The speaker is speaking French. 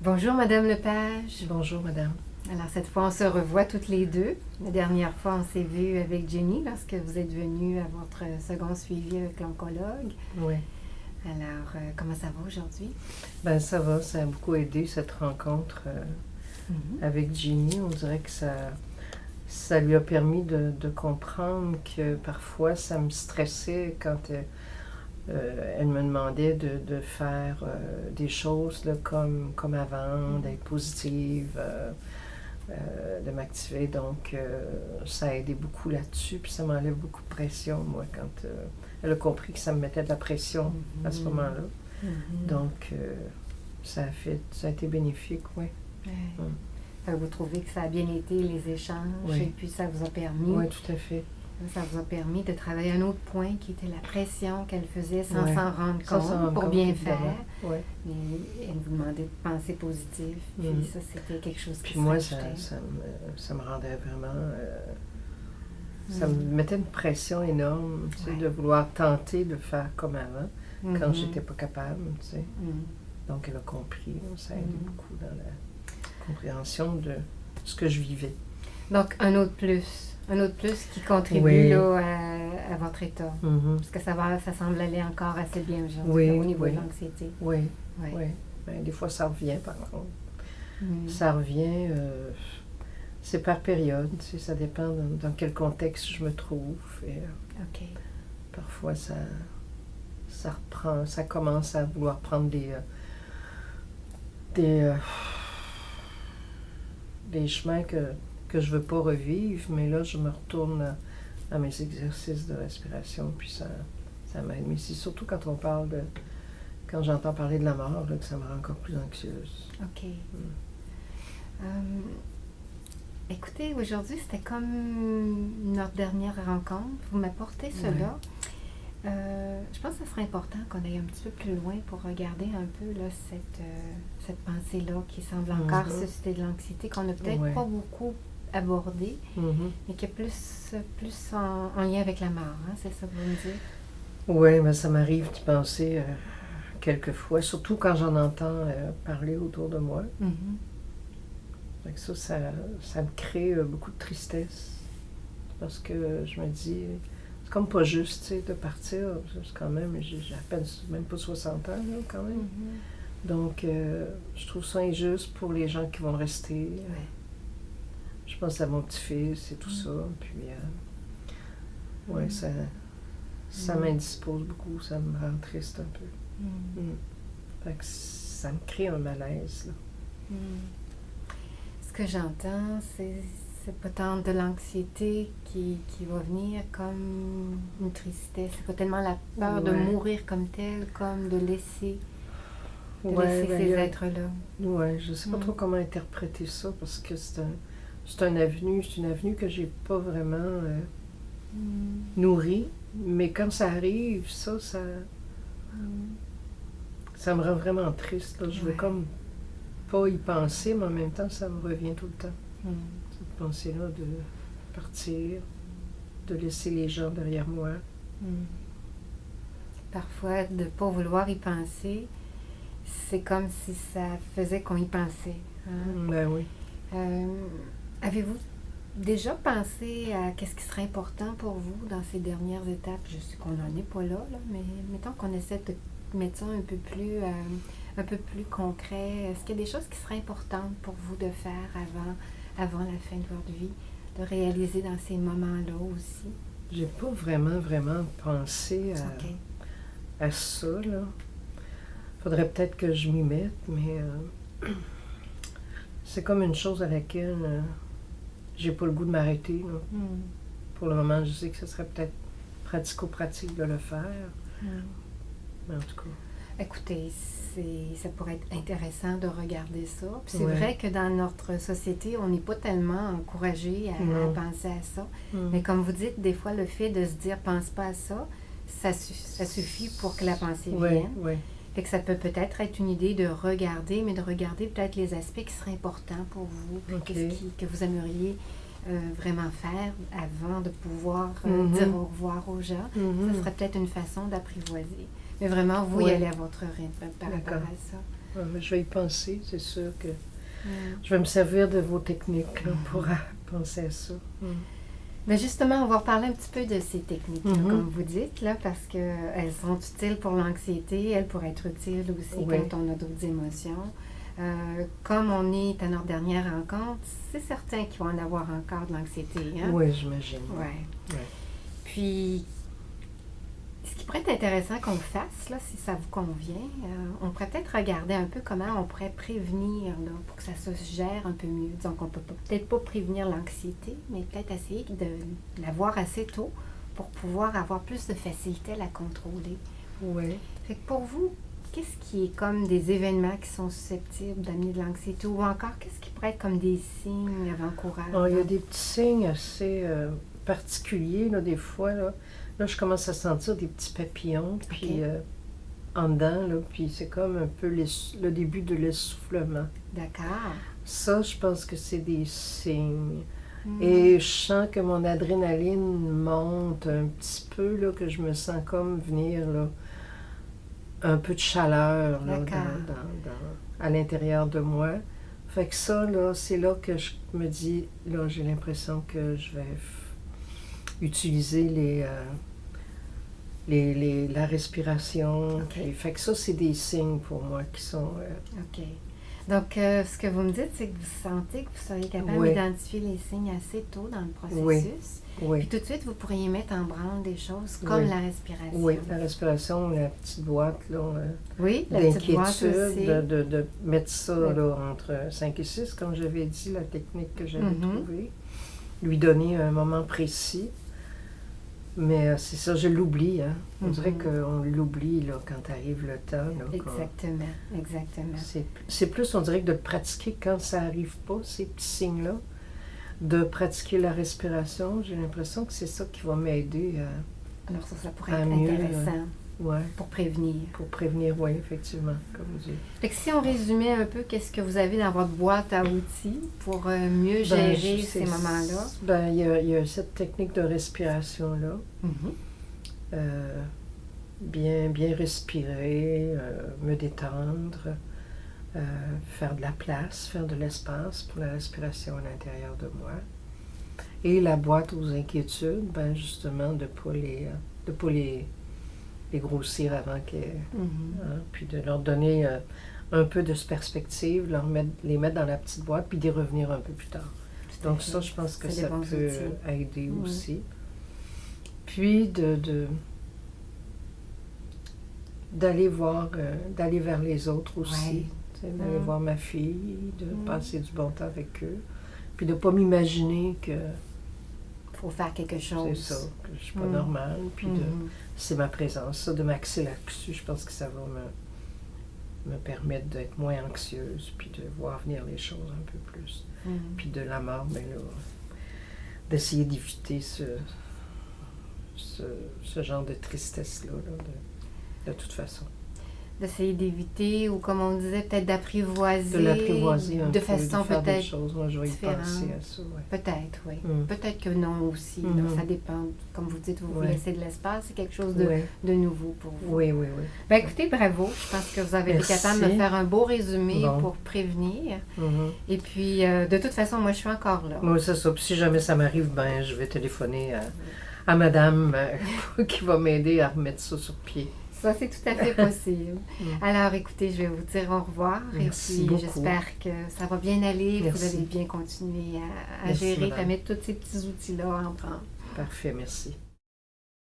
Bonjour Madame Lepage. Bonjour, madame. Alors cette fois, on se revoit toutes les deux. La dernière fois, on s'est vu avec Jenny lorsque vous êtes venue à votre second suivi avec l'oncologue. Oui. Alors, comment ça va aujourd'hui? Ben ça va, ça a beaucoup aidé cette rencontre avec Jenny. On dirait que ça lui a permis de comprendre que parfois ça me stressait quand elle me demandait de faire des choses là, comme avant, d'être positive, de m'activer. Donc ça a aidé beaucoup là-dessus, puis ça m'enlève beaucoup de pression, moi, quand elle a compris que ça me mettait de la pression à ce moment-là. Donc ça a été bénéfique, oui. Vous trouvez que ça a bien été les échanges et puis ça vous a permis... Oui, tout à fait. Ça vous a permis de travailler un autre point qui était la pression qu'elle faisait sans s'en rendre Sans compte s'en rendre pour compte, bien évidemment. faire. Ouais. Et elle vous demandait de penser positif. Puis ça, c'était quelque chose qui Puis moi, ça me rendait vraiment... ça me mettait une pression énorme, tu sais, de vouloir tenter de faire comme avant, quand j'étais pas capable, tu sais. Donc, elle a compris. Ça a aidé beaucoup dans la compréhension de ce que je vivais. Donc, un autre plus qui contribue là, à votre état. Parce que ça semble aller encore assez bien aujourd'hui au niveau de l'anxiété. Oui. Ben, des fois, ça revient, par contre. Ça revient, c'est par période, tu sais, ça dépend dans quel contexte je me trouve. Et, parfois, ça reprend, ça commence à vouloir prendre des chemins que je veux pas revivre, mais là, je me retourne à mes exercices de respiration, puis ça m'aide. Mais c'est surtout quand j'entends parler de la mort, là, que ça me rend encore plus anxieuse. OK. Écoutez, aujourd'hui, c'était comme notre dernière rencontre. Vous m'apportez cela. Je pense que ce serait important qu'on aille un petit peu plus loin pour regarder un peu là, cette pensée-là qui semble encore susciter de l'anxiété, qu'on n'a peut-être pas beaucoup abordée, mais qui est plus en lien avec la mort. Hein? C'est ça que vous me dites? Oui, mais ça m'arrive d'y penser quelquefois, surtout quand j'en entends parler autour de moi. Donc ça me crée beaucoup de tristesse, parce que je me dis... C'est comme pas juste, tu sais, de partir. C'est quand même, j'ai à peine, même pas 60 ans, là, quand même. Donc, je trouve ça injuste pour les gens qui vont rester. Je pense à mon petit-fils et tout ça. Puis, ça m'indispose beaucoup. Ça me rend triste un peu. Fait que ça me crée un malaise, là. Ce que j'entends, c'est pas tant de l'anxiété qui va venir comme une tristesse. C'est pas tellement la peur de mourir comme tel, comme de laisser ces êtres-là. Oui, je sais pas trop comment interpréter ça, parce que c'est une avenue que j'ai pas vraiment nourrie. Mais quand ça arrive, ça me rend vraiment triste, là. Je veux comme pas y penser, mais en même temps, ça me revient tout le temps. Cette pensée-là de partir, de laisser les gens derrière moi. Parfois, de ne pas vouloir y penser, c'est comme si ça faisait qu'on y pensait. Hein? Ben oui. Avez-vous déjà pensé à qu'est-ce qui serait important pour vous dans ces dernières étapes? Je sais qu'on n'en est pas là, mais mettons qu'on essaie de mettre ça un peu plus concret. Est-ce qu'il y a des choses qui seraient importantes pour vous de faire avant la fin de votre vie, de réaliser dans ces moments-là aussi? J'ai pas vraiment pensé à ça, là. Faudrait peut-être que je m'y mette, mais c'est comme une chose à laquelle j'ai pas le goût de m'arrêter, là. Pour le moment, je sais que ce serait peut-être pratico-pratique de le faire. Mais en tout cas... Écoutez, ça pourrait être intéressant de regarder ça. Puis c'est vrai que dans notre société, on n'est pas tellement encouragé à penser à ça. Mais comme vous dites, des fois, le fait de se dire « pense pas à ça », ça suffit pour que la pensée vienne. Fait que ça peut peut-être être une idée de regarder, mais de regarder peut-être les aspects qui seraient importants pour vous, que vous aimeriez vraiment faire avant de pouvoir dire au revoir aux gens. Ça serait peut-être une façon d'apprivoiser. Mais vraiment, vous y allez à votre rythme par rapport à ça. Mais je vais y penser, c'est sûr que je vais me servir de vos techniques là, pour penser à ça. Mais justement, on va reparler un petit peu de ces techniques, comme vous dites, là, parce qu'elles sont utiles pour l'anxiété, elles pourraient être utiles aussi quand on a d'autres émotions. Comme on est à notre dernière rencontre, c'est certain qu'il va en avoir encore de l'anxiété. Hein? Oui, j'imagine. Ouais. Puis, ce qui pourrait être intéressant qu'on fasse, là, si ça vous convient, on pourrait peut-être regarder un peu comment on pourrait prévenir là, pour que ça se gère un peu mieux. Donc, on ne peut peut-être pas prévenir l'anxiété, mais peut-être essayer de la voir assez tôt pour pouvoir avoir plus de facilité à la contrôler. Oui. Fait que pour vous, qu'est-ce qui est comme des événements qui sont susceptibles d'amener de l'anxiété ou encore qu'est-ce qui pourrait être comme des signes avant-coureurs? Il y a des petits signes assez particuliers, là, des fois. Là, je commence à sentir des petits papillons, puis en dedans, là, puis c'est comme un peu le début de l'essoufflement. D'accord. Ça, je pense que c'est des signes. Et je sens que mon adrénaline monte un petit peu, là, que je me sens comme venir, là, un peu de chaleur là, à l'intérieur de moi. Fait que ça, là, c'est là que je me dis, là, j'ai l'impression que je vais utiliser la respiration. Puis, fait que ça, c'est des signes pour moi qui sont... OK. Donc, ce que vous me dites, c'est que vous sentez que vous seriez capable d'identifier les signes assez tôt dans le processus. Oui. Puis tout de suite, vous pourriez mettre en branle des choses comme la respiration. Oui, la respiration, la petite boîte là, d'inquiétude, de mettre ça là, entre 5 et 6, comme j'avais dit, la technique que j'avais trouvée. Lui donner un moment précis. Mais c'est ça, je l'oublie. Hein. On dirait qu'on l'oublie là, quand arrive le temps. Là, exactement. C'est plus, on dirait que de le pratiquer quand ça n'arrive pas, ces petits signes-là. De pratiquer la respiration, j'ai l'impression que c'est ça qui va m'aider alors ça pourrait être intéressant pour prévenir. Pour prévenir, oui, effectivement, comme vous dites. Fait que si on résumait un peu, qu'est-ce que vous avez dans votre boîte à outils pour mieux gérer ces moments-là? Il y a cette technique de respiration-là. Bien respirer, me détendre, faire de la place, faire de l'espace pour la respiration à l'intérieur de moi. Et la boîte aux inquiétudes, justement, de ne pas les grossir avant puis de leur donner un peu de perspective, les mettre dans la petite boîte, puis d'y revenir un peu plus tard. Donc ça, je pense que ça peut aider aussi. Puis d'aller vers les autres aussi. D'aller voir ma fille, de passer du bon temps avec eux, puis de ne pas m'imaginer que... faut faire quelque chose. C'est ça, que je ne suis pas normale, puis c'est ma présence, ça, de m'axer là-dessus, je pense que ça va me permettre d'être moins anxieuse, puis de voir venir les choses un peu plus. Puis de la mort, d'essayer d'éviter ce genre de tristesse-là, de toute façon. D'essayer d'éviter, ou comme on disait, peut-être d'apprivoiser. De l'apprivoiser un de peu, façon de faire peut-être des choses. Moi, je vais y penser à ça, Peut-être, oui. Peut-être que non aussi. Donc, ça dépend. Comme vous dites, vous laissez de l'espace, c'est quelque chose de nouveau pour vous. Oui. Écoutez, bravo. Je pense que vous avez été capable de me faire un beau résumé pour prévenir. Et puis, de toute façon, moi, je suis encore là. Moi, c'est ça. Puis si jamais ça m'arrive, je vais téléphoner à madame qui va m'aider à remettre ça sur pied. Ça, c'est tout à fait possible. Alors, écoutez, je vais vous dire au revoir. Merci et puis, beaucoup. j'espère que ça va bien aller. Merci. Vous allez bien continuer à gérer, à mettre tous ces petits outils-là en branle. Parfait, merci.